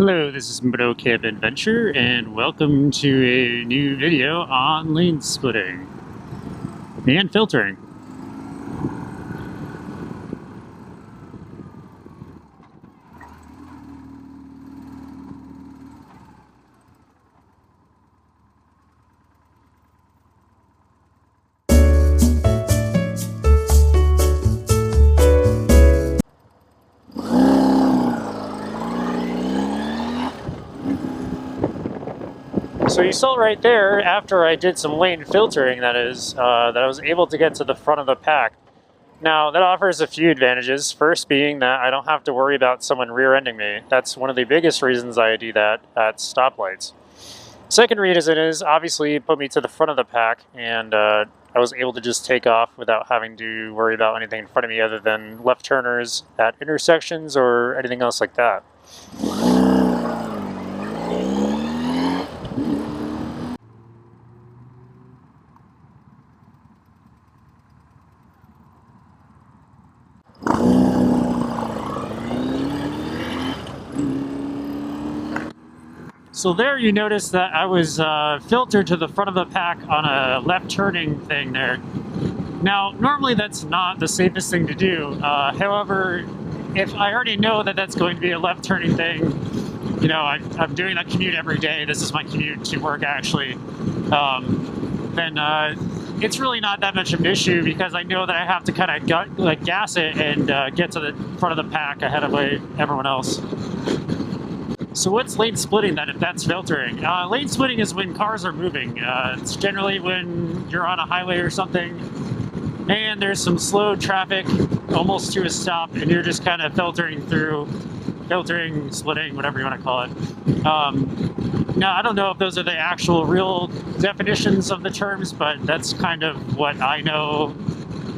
Hello, this is MotoCamp Adventure, and welcome to a new video on lane splitting and filtering. So you saw right there, after I did some lane filtering, that I was able to get to the front of the pack. Now, that offers a few advantages. First being that I don't have to worry about someone rear-ending me. That's one of the biggest reasons I do that at stoplights. Second reason is, obviously, it put me to the front of the pack, and I was able to just take off without having to worry about anything in front of me other than left turners at intersections or anything else like that. So there you notice that I was filtered to the front of the pack on a left turning thing there. Now, normally that's not the safest thing to do. However, if I already know that that's going to be a left turning thing, you know, I'm doing that commute every day, this is my commute to work actually, then it's really not that much of an issue because I know that I have to kind of gas it and get to the front of the pack ahead of everyone else. So what's lane splitting then, if that's filtering? Lane splitting is when cars are moving. It's generally when you're on a highway or something and there's some slow traffic almost to a stop and you're just kind of filtering, splitting, whatever you want to call it. Now, I don't know if those are the actual real definitions of the terms, but that's kind of what I know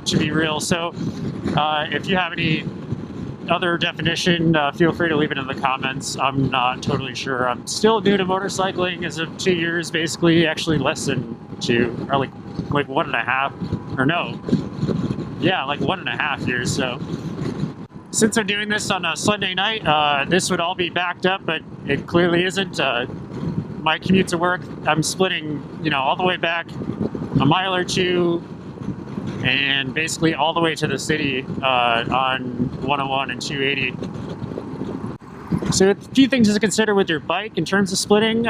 to be real. So if you have any other definition, feel free to leave it in the comments. I'm not totally sure. I'm still new to motorcycling as of 2 years, basically, actually less than 2, or like 1.5, or no. Yeah, like 1.5 years, so. Since I'm doing this on a Sunday night, this would all be backed up, but it clearly isn't. My commute to work, I'm splitting, you know, all the way back a mile or two, and basically all the way to the city on 101 and 280. So a few things to consider with your bike in terms of splitting.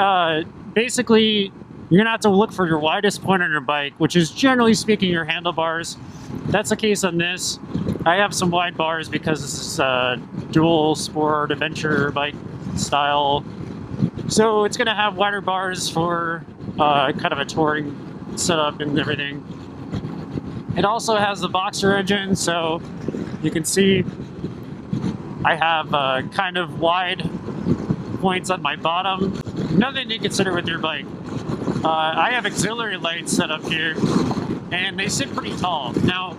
Basically, you're gonna have to look for your widest point on your bike, which is generally speaking your handlebars. That's the case on this. I have some wide bars because this is a dual sport adventure bike style. So it's gonna have wider bars for kind of a touring setup and everything. It also has the boxer engine, so you can see I have kind of wide points at my bottom. Another thing to consider with your bike, I have auxiliary lights set up here, and they sit pretty tall. Now,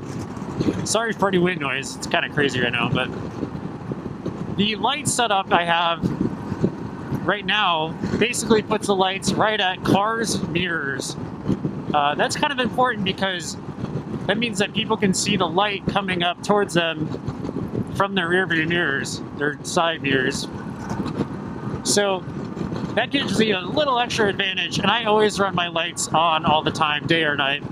sorry for any wind noise, it's kind of crazy right now, but the light setup I have right now basically puts the lights right at cars' mirrors. That's kind of important because that means that people can see the light coming up towards them from their rear view mirrors, their side mirrors. So that gives you a little extra advantage, and I always run my lights on all the time, day or night.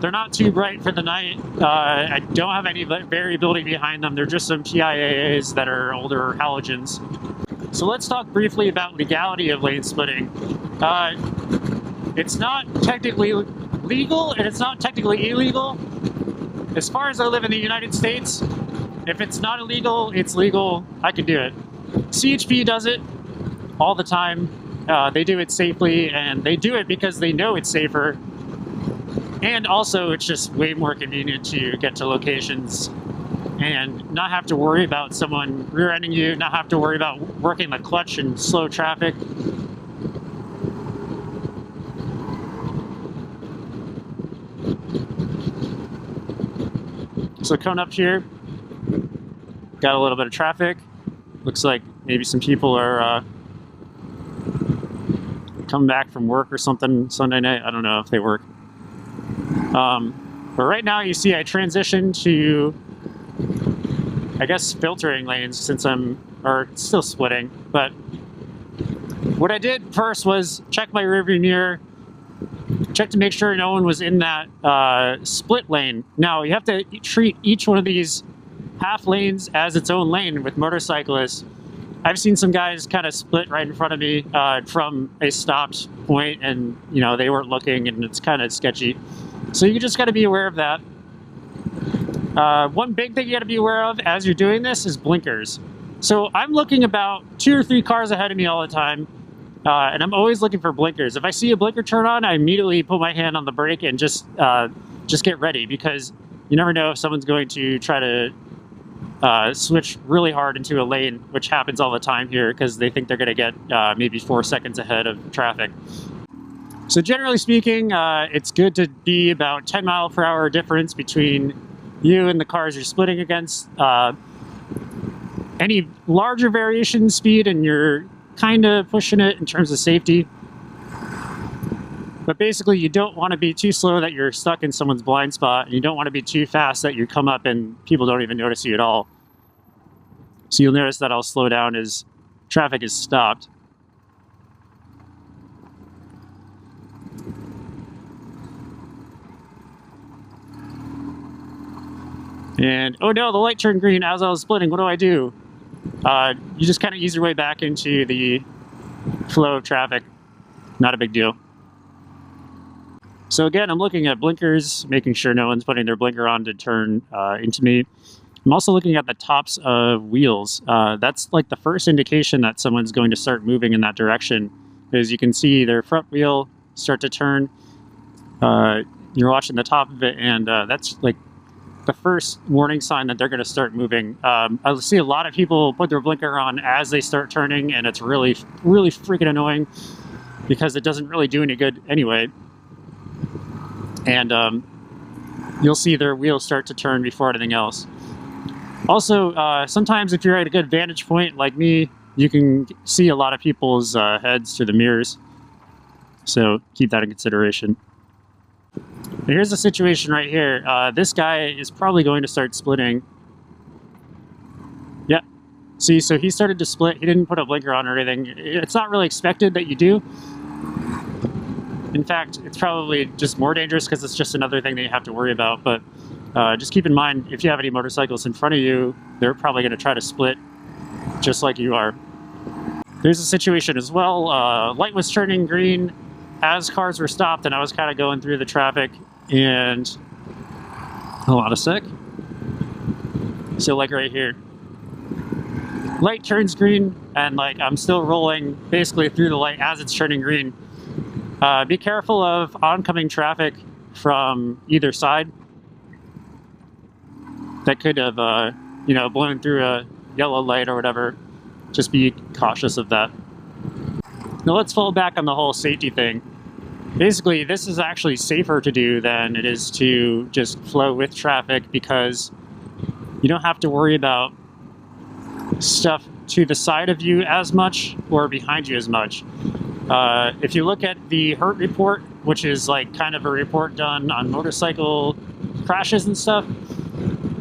They're not too bright for the night. I don't have any variability behind them. They're just some TIAAs that are older halogens. So let's talk briefly about legality of lane splitting. It's not technically legal and it's not technically illegal. As far as I live in the United States, if it's not illegal, it's legal. I can do it. CHP does it all the time. They do it safely, and they do it because they know it's safer. And also, it's just way more convenient to get to locations and not have to worry about someone rear-ending you, not have to worry about working the clutch in slow traffic. So coming up here, got a little bit of traffic. Looks like maybe some people are coming back from work or something Sunday night. I don't know if they work. But right now you see I transitioned to, I guess, filtering lanes since or still splitting, but What I did first was check my rearview mirror, check to make sure no one was in that split lane. Now, you have to treat each one of these half lanes as its own lane with motorcyclists. I've seen some guys kind of split right in front of me from a stopped point, and you know, they weren't looking, and it's kind of sketchy. So you just got to be aware of that. One big thing you got to be aware of as you're doing this is blinkers. So I'm looking about 2 or 3 cars ahead of me all the time, and I'm always looking for blinkers. If I see a blinker turn on, I immediately put my hand on the brake and just get ready, because you never know if someone's going to try to switch really hard into a lane, which happens all the time here because they think they're going to get maybe 4 seconds ahead of traffic. So generally speaking, it's good to be about 10 mile per hour difference between you and the cars you're splitting against. Any larger variation in speed and you're kind of pushing it in terms of safety. But basically, you don't want to be too slow that you're stuck in someone's blind spot, and you don't want to be too fast that you come up and people don't even notice you at all. So you'll notice that I'll slow down as traffic is stopped. And, oh no, the light turned green as I was splitting. What do? You just kind of ease your way back into the flow of traffic. Not a big deal. So again, I'm looking at blinkers, making sure no one's putting their blinker on to turn into me. I'm also looking at the tops of wheels. That's like the first indication that someone's going to start moving in that direction. As you can see their front wheel start to turn. You're watching the top of it, and that's like the first warning sign that they're going to start moving. I see a lot of people put their blinker on as they start turning, and it's really, really freaking annoying because it doesn't really do any good anyway. And you'll see their wheels start to turn before anything else. Also, sometimes if you're at a good vantage point like me, you can see a lot of people's heads through the mirrors. So keep that in consideration. And here's the situation right here. This guy is probably going to start splitting. Yeah. See, so he started to split. He didn't put a blinker on or anything. It's not really expected that you do. In fact, it's probably just more dangerous because it's just another thing that you have to worry about. But just keep in mind, if you have any motorcyclists in front of you, they're probably going to try to split just like you are. There's a situation as well. Light was turning green as cars were stopped, and I was kind of going through the traffic. And hold on a sec. So like right here, light turns green, and like I'm still rolling basically through the light as it's turning green. Be careful of oncoming traffic from either side that could have, blown through a yellow light or whatever. Just be cautious of that. Now let's fall back on the whole safety thing. Basically, this is actually safer to do than it is to just flow with traffic, because you don't have to worry about stuff to the side of you as much or behind you as much. If you look at the hurt report, which is like kind of a report done on motorcycle crashes and stuff,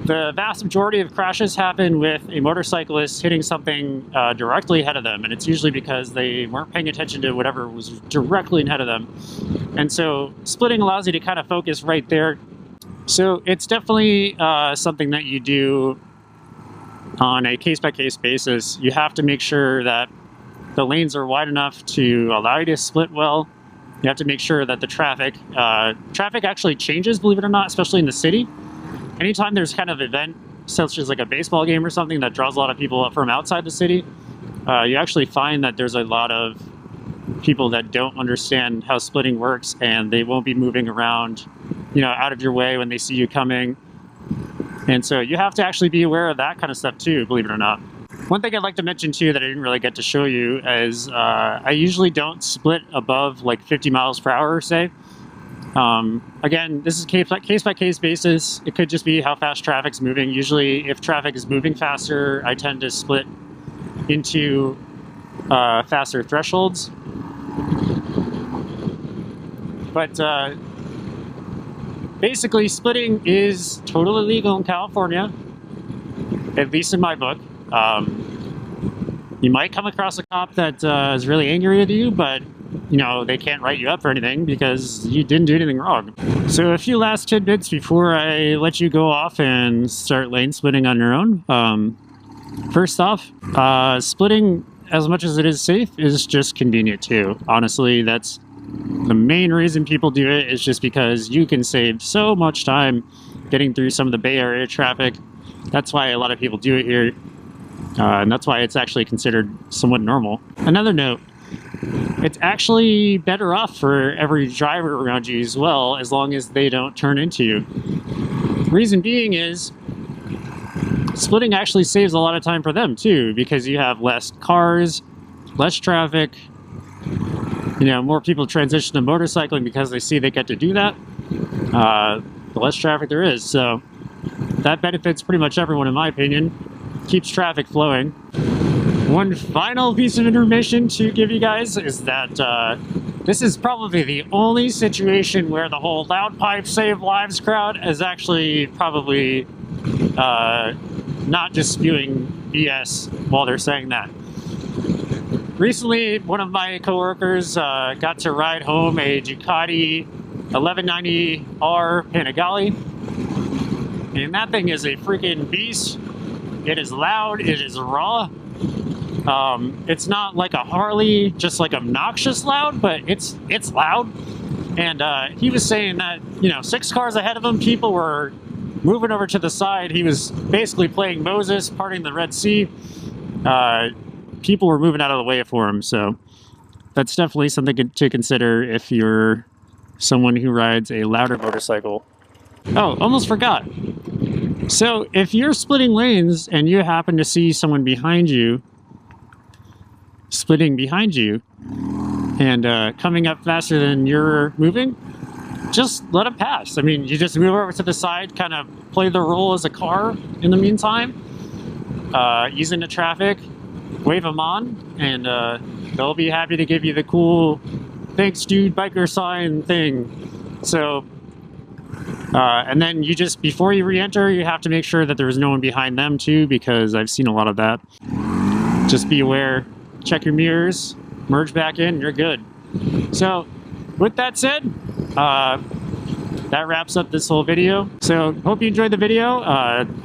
the vast majority of crashes happen with a motorcyclist hitting something directly ahead of them, and it's usually because they weren't paying attention to whatever was directly ahead of them. And so splitting allows you to kind of focus right there. So it's definitely something that you do on a case-by-case basis. You have to make sure that the lanes are wide enough to allow you to split well. You have to make sure that the traffic actually changes, believe it or not, especially in the city. Anytime there's kind of an event, such as like a baseball game or something that draws a lot of people up from outside the city, you actually find that there's a lot of people that don't understand how splitting works, and they won't be moving around, out of your way when they see you coming. And so you have to actually be aware of that kind of stuff too, believe it or not. One thing I'd like to mention too that I didn't really get to show you is I usually don't split above like 50 miles per hour, say. Again, this is case-by-case basis. It could just be how fast traffic's moving. Usually, if traffic is moving faster, I tend to split into faster thresholds. But basically, splitting is totally legal in California, at least in my book. You might come across a cop that is really angry at you, but you know, they can't write you up for anything because you didn't do anything wrong. So a few last tidbits before I let you go off and start lane splitting on your own. First off, splitting, as much as it is safe, is just convenient too. Honestly, that's the main reason people do it, is just because you can save so much time getting through some of the Bay Area traffic. That's why a lot of people do it here, and that's why it's actually considered somewhat normal. Another note, it's actually better off for every driver around you as well, as long as they don't turn into you. Reason being is, splitting actually saves a lot of time for them too, because you have less cars, less traffic. You know, more people transition to motorcycling because they see they get to do that. The less traffic there is, so that benefits pretty much everyone, in my opinion. Keeps traffic flowing. One final piece of information to give you guys is that this is probably the only situation where the whole loud pipe save lives crowd is actually probably not just spewing BS while they're saying that. Recently, one of my coworkers got to ride home a Ducati 1190R Panigale, and that thing is a freaking beast. It is loud, it is raw. It's not like a Harley, just like obnoxious loud, but it's loud. And he was saying that, you know, 6 cars ahead of him, people were moving over to the side. He was basically playing Moses, parting the Red Sea. People were moving out of the way for him, so that's definitely something to consider if you're someone who rides a louder motorcycle. Oh, almost forgot. So if you're splitting lanes and you happen to see someone behind you splitting behind you and coming up faster than you're moving, just let them pass. I mean, you just move over to the side, kind of play the role as a car in the meantime, ease into traffic, wave them on, and they'll be happy to give you the cool "thanks dude biker" sign thing. So and then you just, before you re-enter, you have to make sure that there's no one behind them too, because I've seen a lot of that. Just be aware, check your mirrors, merge back in, you're good. So with that said, that wraps up this whole video. So hope you enjoyed the video.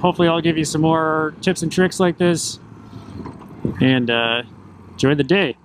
Hopefully I'll give you some more tips and tricks like this, and enjoy the day.